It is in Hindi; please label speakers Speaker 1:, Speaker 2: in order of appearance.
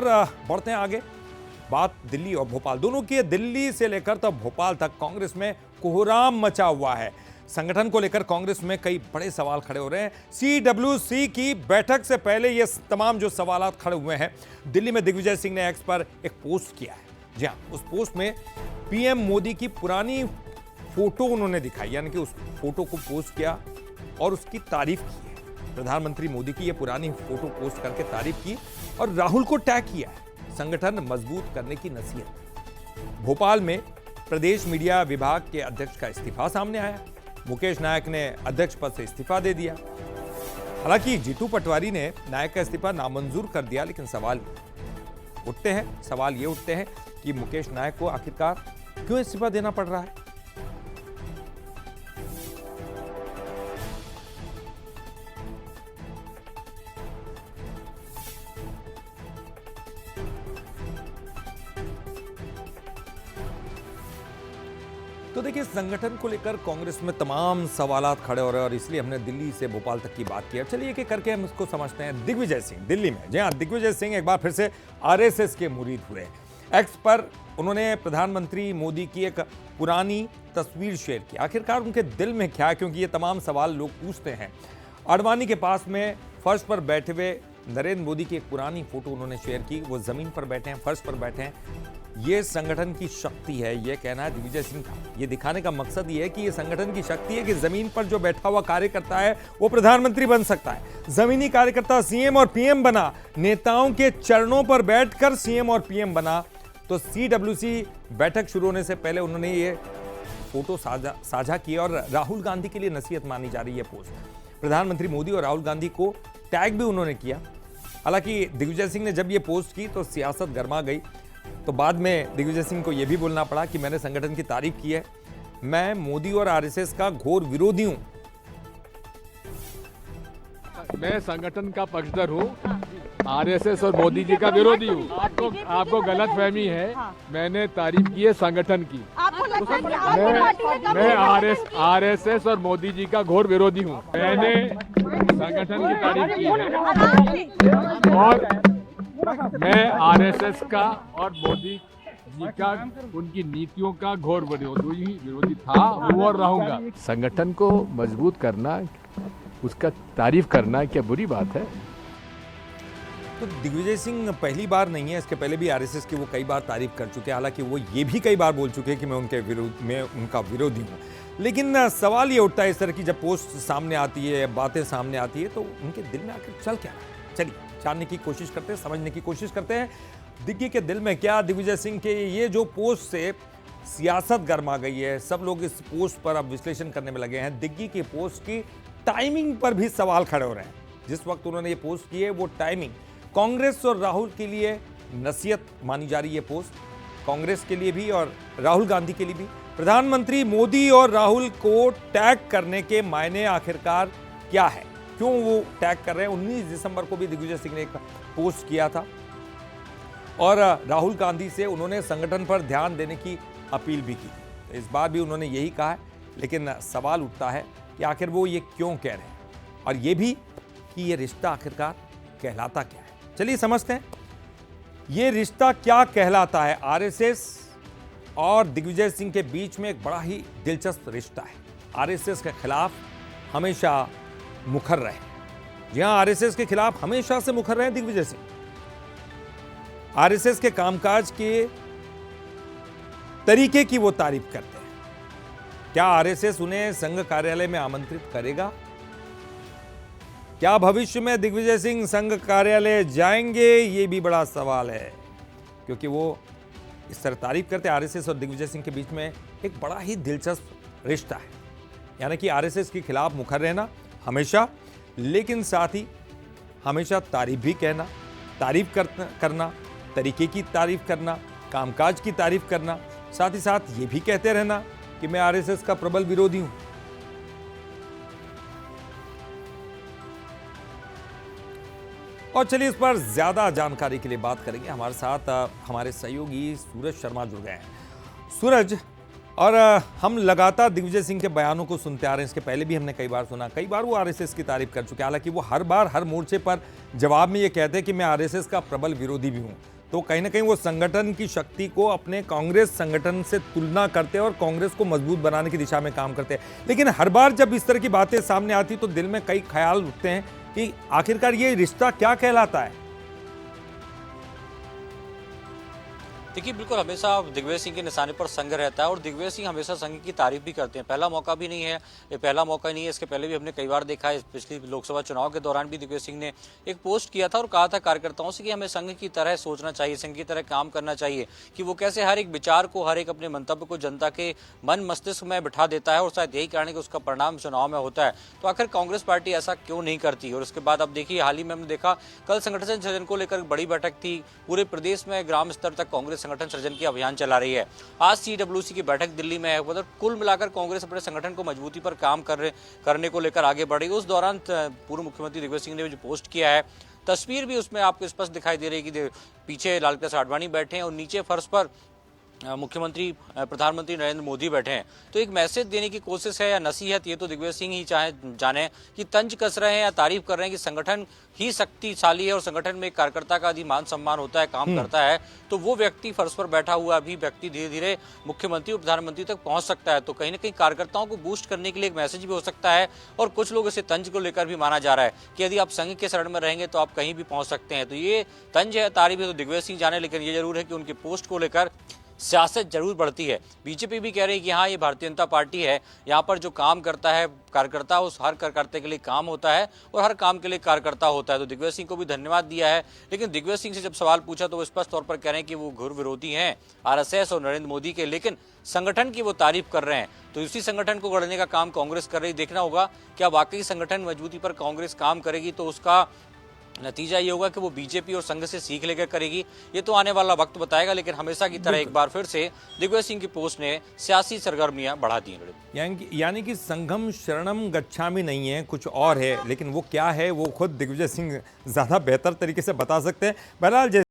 Speaker 1: बढ़ते हैं आगे। बात दिल्ली और भोपाल दोनों की है। दिल्ली से लेकर तब भोपाल तक कांग्रेस में कोहराम मचा हुआ है। संगठन को लेकर कांग्रेस में कई बड़े सवाल खड़े हो रहे हैं। सीडब्ल्यूसी की बैठक से पहले ये तमाम जो सवाल खड़े हुए हैं। दिल्ली में दिग्विजय सिंह ने एक्स पर एक पोस्ट किया है। जी हां, उस पोस्ट में पीएम मोदी की पुरानी फोटो उन्होंने दिखाई, यानी कि उस फोटो को पोस्ट किया और उसकी तारीफ की है। प्रधानमंत्री मोदी की यह पुरानी फोटो पोस्ट करके तारीफ की और राहुल को टैग किया है। संगठन मजबूत करने की नसीहत। भोपाल में प्रदेश मीडिया विभाग के अध्यक्ष का इस्तीफा सामने आया। मुकेश नायक ने अध्यक्ष पद से इस्तीफा दे दिया। हालांकि जीतू पटवारी ने नायक का इस्तीफा नामंजूर कर दिया, लेकिन सवाल ये उठते हैं कि मुकेश नायक को आखिरकार क्यों इस्तीफा देना पड़ रहा है। तो देखिए, संगठन को लेकर कांग्रेस में तमाम सवालात खड़े हो रहे हैं और इसलिए हमने दिल्ली से भोपाल तक की बात की है। चलिए एक एक करके हम इसको समझते हैं। दिग्विजय सिंह दिल्ली में, जी हाँ, दिग्विजय सिंह एक बार फिर से आरएसएस के मुरीद हुए। एक्स पर उन्होंने प्रधानमंत्री मोदी की एक पुरानी तस्वीर शेयर की। आखिरकार उनके दिल में क्या है, क्योंकि ये तमाम सवाल लोग पूछते हैं। आडवाणी के पास में फर्श पर बैठे हुए नरेंद्र मोदी की एक पुरानी फोटो उन्होंने शेयर की। वो जमीन पर बैठे हैं, फर्श पर बैठे हैं। ये संगठन की शक्ति है, ये कहना है दिग्विजय सिंह का। ये दिखाने का मकसद ये है कि ये संगठन की शक्ति है कि जमीन पर जो बैठा हुआ कार्यकर्ता है वो प्रधानमंत्री बन सकता है। जमीनी कार्यकर्ता सीएम और पीएम बना, नेताओं के चरणों पर बैठकर सीएम और पीएम बना। तो सीडब्ल्यूसी बैठक शुरू होने से पहले उन्होंने ये फोटो साझा की और राहुल गांधी के लिए नसीहत मानी जा रही है पोस्ट। प्रधानमंत्री मोदी और राहुल गांधी को टैग भी उन्होंने किया। हालांकि दिग्विजय सिंह ने जब ये पोस्ट की तो सियासत गर्मा गई। तो बाद में दिग्विजय सिंह को यह भी बोलना पड़ा कि मैंने संगठन की तारीफ की है, मैं मोदी और आरएसएस का घोर विरोधी हूं।
Speaker 2: मैं संगठन का पक्षधर हूं, आरएसएस और मोदी जी का विरोधी हूं। आपको गलत फहमी है। मैंने तारीफ की है संगठन की। मैं आरएसएस और मोदी जी का घोर विरोधी हूं। मैंने संगठन की तारीफ की है और मैं आरएसएस का और मोदी जी का, उनकी नीतियों का घोर विरोधी था, हूं और रहूंगा। संगठन को मजबूत करना, उसका तारीफ करना क्या बुरी बात है?
Speaker 1: तो दिग्विजय सिंह पहली बार नहीं है, इसके पहले भी आरएसएस की वो कई बार तारीफ कर चुके हैं। हालांकि वो ये भी कई बार बोल चुके हैं कि मैं उनका विरोधी हूँ। लेकिन सवाल ये उठता है इस तरह की जब पोस्ट सामने आती है, बातें सामने आती है, तो उनके दिल में आखिर चल क्या रहा है। चलिए जानने की कोशिश करते हैं, समझने की कोशिश करते हैं दिग्गी के दिल में क्या। दिग्विजय सिंह के ये जो पोस्ट से सियासत गर्मा गई है, सब लोग इस पोस्ट पर अब विश्लेषण करने में लगे हैं। दिग्गी की पोस्ट की टाइमिंग पर भी सवाल खड़े हो रहे हैं। जिस वक्त उन्होंने ये पोस्ट की है वो टाइमिंग कांग्रेस और राहुल के लिए नसीहत मानी जा रही है। पोस्ट कांग्रेस के लिए भी और राहुल गांधी के लिए भी। प्रधानमंत्री मोदी और राहुल को टैग करने के मायने आखिरकार क्या है, क्यों वो टैग कर रहे हैं। 19 दिसंबर को भी दिग्विजय सिंह ने एक पोस्ट किया था और राहुल गांधी से उन्होंने संगठन पर ध्यान देने की अपील भी की। तो इस बार भी उन्होंने यही कहा है, लेकिन सवाल उठता है कि आखिर वो ये क्यों कह रहे हैं और ये भी कि ये रिश्ता आखिरकार कहलाता क्या है। चलिए समझते हैं ये रिश्ता क्या कहलाता है। आरएसएस और दिग्विजय सिंह के बीच में एक बड़ा ही दिलचस्प रिश्ता है। आरएसएस के खिलाफ हमेशा मुखर रहे। जी हां, आरएसएस के खिलाफ हमेशा से मुखर रहे दिग्विजय सिंह। आरएसएस के कामकाज के तरीके की वो तारीफ करते हैं। क्या आरएसएस उन्हें संघ कार्यालय में आमंत्रित करेगा? क्या भविष्य में दिग्विजय सिंह संघ कार्यालय जाएंगे? ये भी बड़ा सवाल है, क्योंकि वो इस तरह तारीफ करते हैं। आरएसएस और दिग्विजय सिंह के बीच में एक बड़ा ही दिलचस्प रिश्ता है, यानी कि आरएसएस के खिलाफ मुखर रहना हमेशा, लेकिन साथ ही हमेशा तारीफ भी कहना, तारीफ करना, तरीके की तारीफ करना, कामकाज की तारीफ करना, साथ ही साथ ये भी कहते रहना कि मैं आरएसएस का प्रबल विरोधी हूं। और चलिए इस पर ज्यादा जानकारी के लिए बात करेंगे। हमारे साथ हमारे सहयोगी सूरज शर्मा जुड़ गए हैं। सूरज, और हम लगातार दिग्विजय सिंह के बयानों को सुनते आ रहे हैं। इसके पहले भी हमने कई बार सुना, कई बार वो आरएसएस की तारीफ कर चुके हैं। हालांकि वो हर बार हर मोर्चे पर जवाब में ये कहते हैं कि मैं आरएसएस का प्रबल विरोधी भी हूँ। तो कहीं ना कहीं वो संगठन की शक्ति को अपने कांग्रेस संगठन से तुलना करते हैं और कांग्रेस को मजबूत बनाने की दिशा में काम करते हैं। लेकिन हर बार जब इस तरह की बातें सामने आती तो दिल में कई ख्याल उठते हैं कि आखिरकार ये रिश्ता क्या कहलाता है।
Speaker 3: देखिए, बिल्कुल हमेशा दिग्विजय सिंह के निशाने पर संघ रहता है और दिग्विजय सिंह हमेशा संघ की तारीफ भी करते हैं। पहला मौका भी नहीं है, ये पहला मौका नहीं है, इसके पहले भी हमने कई बार देखा है। पिछली लोकसभा चुनाव के दौरान भी दिग्विजय सिंह ने एक पोस्ट किया था और कहा था कार्यकर्ताओं से कि हमें संघ की तरह सोचना चाहिए, संघ की तरह काम करना चाहिए, कि वो कैसे हर एक विचार को, हर एक अपने मंतव्य को जनता के मन मस्तिष्क में बिठा देता है और शायद यही कारण है कि उसका परिणाम चुनाव में होता है। तो आखिर कांग्रेस पार्टी ऐसा क्यों नहीं करती? और उसके बाद अब देखिए, हाल ही में हमने देखा कल संगठन सृजन को लेकर बड़ी बैठक थी। पूरे प्रदेश में ग्राम स्तर तक कांग्रेस संगठन सृजन की अभियान चला रही है। आज सीडब्ल्यूसी की बैठक दिल्ली में है। मतलब कुल मिलाकर कांग्रेस अपने संगठन को मजबूती पर काम करने को लेकर आगे बढ़ी। उस दौरान पूर्व मुख्यमंत्री दिग्विजय सिंह ने जो पोस्ट किया है, तस्वीर भी उसमें आपको स्पष्ट दिखाई दे रही है कि पीछे लाल कृष्ण आडवाणी बैठे हैं और नीचे फर्श पर मुख्यमंत्री प्रधानमंत्री नरेंद्र मोदी बैठे हैं। तो एक मैसेज देने की कोशिश है या नसीहत, ये तो दिग्विजय सिंह ही जाने कि तंज कस रहे हैं या तारीफ कर रहे हैं कि संगठन ही शक्तिशाली है और संगठन में एक कार्यकर्ता का यदि मान सम्मान होता है, काम करता है, तो वो व्यक्ति फर्श पर बैठा हुआ भी व्यक्ति धीरे धीरे मुख्यमंत्री और प्रधानमंत्री तक पहुंच सकता है। तो कहीं ना कहीं कार्यकर्ताओं को बूस्ट करने के लिए एक मैसेज भी हो सकता है। और कुछ लोग इसे तंज को लेकर भी माना जा रहा है कि यदि आप संघ के शरण में रहेंगे तो आप कहीं भी पहुंच सकते हैं। तो ये तंज है, तारीफ है, तो दिग्विजय सिंह जाने। लेकिन ये जरूर है कि उनकी पोस्ट को लेकर सियासत जरूर बढ़ती है। बीजेपी भी कह रही है कि हाँ, ये भारतीय जनता पार्टी है, यहाँ पर जो काम करता है कार्यकर्ता, उस हर कार्यकर्ता के लिए काम होता है और हर काम के लिए कार्यकर्ता होता है। तो दिग्विजय सिंह को भी धन्यवाद दिया है। लेकिन दिग्विजय सिंह से जब सवाल पूछा तो वो स्पष्ट तौर पर कह रहे हैं कि वो घोर विरोधी हैं आरएसएस और नरेंद्र मोदी के, लेकिन संगठन की वो तारीफ कर रहे हैं। तो इसी संगठन को गढ़ने का काम कांग्रेस कर रही। देखना होगा क्या वाकई संगठन मजबूती पर कांग्रेस काम करेगी, तो उसका नतीजा ये होगा कि वो बीजेपी और संघ से सीख लेकर करेगी। ये तो आने वाला वक्त बताएगा। लेकिन हमेशा की तरह एक बार फिर से दिग्विजय सिंह की पोस्ट ने सियासी सरगर्मियां बढ़ा दी हैं।
Speaker 1: यानी कि संघम शरणम गच्छामि नहीं है, कुछ और है। लेकिन वो क्या है वो खुद दिग्विजय सिंह ज्यादा बेहतर तरीके से बता सकते हैं। बहरहाल